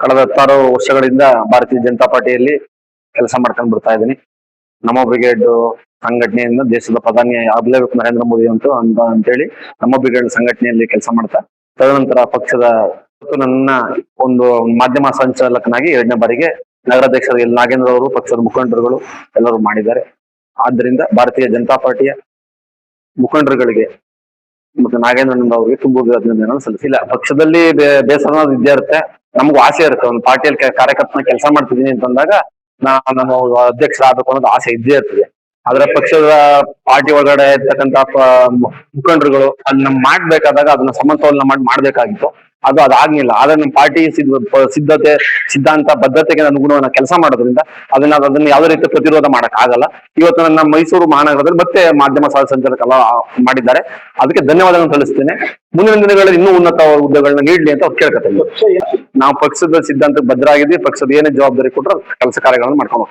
ಕಳೆದ 16 ವರ್ಷಗಳಿಂದ ಭಾರತೀಯ ಜನತಾ ಪಾರ್ಟಿಯಲ್ಲಿ ಕೆಲಸ ಮಾಡ್ಕೊಂಡು ಬರ್ತಾ ಇದ್ದೀನಿ. ನಮೋ ಬ್ರಿಗೇಡ್ ಸಂಘಟನೆಯಿಂದ ದೇಶದ ಪ್ರಧಾನಿ ಆಗ್ಲೇಬೇಕು ನರೇಂದ್ರ ಮೋದಿ ಅಂತೇಳಿ ನಮ್ಮ ಬ್ರಿಗೇಡ್ ಸಂಘಟನೆಯಲ್ಲಿ ಕೆಲಸ ಮಾಡ್ತಾ, ತದನಂತರ ಪಕ್ಷದ ನನ್ನ ಒಂದು ಮಾಧ್ಯಮ ಸಂಚಾಲಕನಾಗಿ 2ನೇ ಬಾರಿಗೆ ನಗರಾಧ್ಯಕ್ಷ ನಾಗೇಂದ್ರ ಅವರು, ಪಕ್ಷದ ಮುಖಂಡರುಗಳು ಎಲ್ಲರೂ ಮಾಡಿದ್ದಾರೆ. ಆದ್ದರಿಂದ ಭಾರತೀಯ ಜನತಾ ಪಾರ್ಟಿಯ ಮುಖಂಡರುಗಳಿಗೆ ಮತ್ತೆ ನಾಗೇಂದ್ರ ಅವರಿಗೆ ತುಂಬ ಅಭಿನಂದನೆಗಳನ್ನು ಸಲ್ಲಿಸಿಲ್ಲ. ಪಕ್ಷದಲ್ಲಿ ಬೇಸರ ಇದ್ದೇ ಇರುತ್ತೆ, ನಮಗೂ ಆಸೆ ಇರುತ್ತೆ. ಒಂದು ಪಾರ್ಟಿಯಲ್ಲಿ ಕಾರ್ಯಕರ್ತನ ಕೆಲಸ ಮಾಡ್ತಿದ್ದೀನಿ ಅಂತಂದಾಗ ನಮ್ಮ ಅಧ್ಯಕ್ಷ ಆಗ್ಬೇಕು ಅನ್ನೋದು ಆಸೆ ಇದ್ದೇ ಇರ್ತದೆ. ಆದ್ರೆ ಪಕ್ಷದ ಪಾರ್ಟಿ ಒಳಗಡೆ ಇರ್ತಕ್ಕಂತ ಮುಖಂಡರುಗಳು ಅದನ್ನ ಮಾಡ್ಬೇಕಾದಾಗ ಅದನ್ನ ಸಮತೋಲನ ಮಾಡ್ಬೇಕಾಗಿತ್ತು. ಅದಾಗ್ಲಿಲ್ಲ. ಆದ್ರೆ ನಮ್ಮ ಪಾರ್ಟಿ ಸಿದ್ಧತೆ, ಸಿದ್ಧಾಂತ, ಬದ್ಧತೆಗೆ ಅನುಗುಣವಾಗಿ ಕೆಲಸ ಮಾಡೋದ್ರಿಂದ ಅದನ್ನ ಯಾವುದೇ ರೀತಿ ಪ್ರತಿರೋಧ ಮಾಡಕ್ ಆಗಲ್ಲ. ಇವತ್ತು ನನ್ನ ಮೈಸೂರು ಮಹಾನಗರದಲ್ಲಿ ಮತ್ತೆ ಮಾಧ್ಯಮ ಸಂಚಾಲಕ ಮಾಡಿದ್ದಾರೆ, ಅದಕ್ಕೆ ಧನ್ಯವಾದಗಳನ್ನು ತಿಳಿಸ್ತೇನೆ. ಮುಂದಿನ ದಿನಗಳಲ್ಲಿ ಇನ್ನೂ ಉನ್ನತ ಹುದ್ದೆಗಳನ್ನ ನೀಡಲಿ ಅಂತ ಅವ್ರು ಕೇಳ್ಕೊತೇನೆ. ನಾವು ಪಕ್ಷದ ಸಿದ್ಧಾಂತಕ್ಕೆ ಬದ್ಧರಾಗಿದ್ವಿ. ಪಕ್ಷದ ಏನೇ ಜವಾಬ್ದಾರಿ ಕೊಟ್ಟರು ಕೆಲಸ ಕಾರ್ಯಗಳನ್ನು ಮಾಡ್ಕೊಂಡು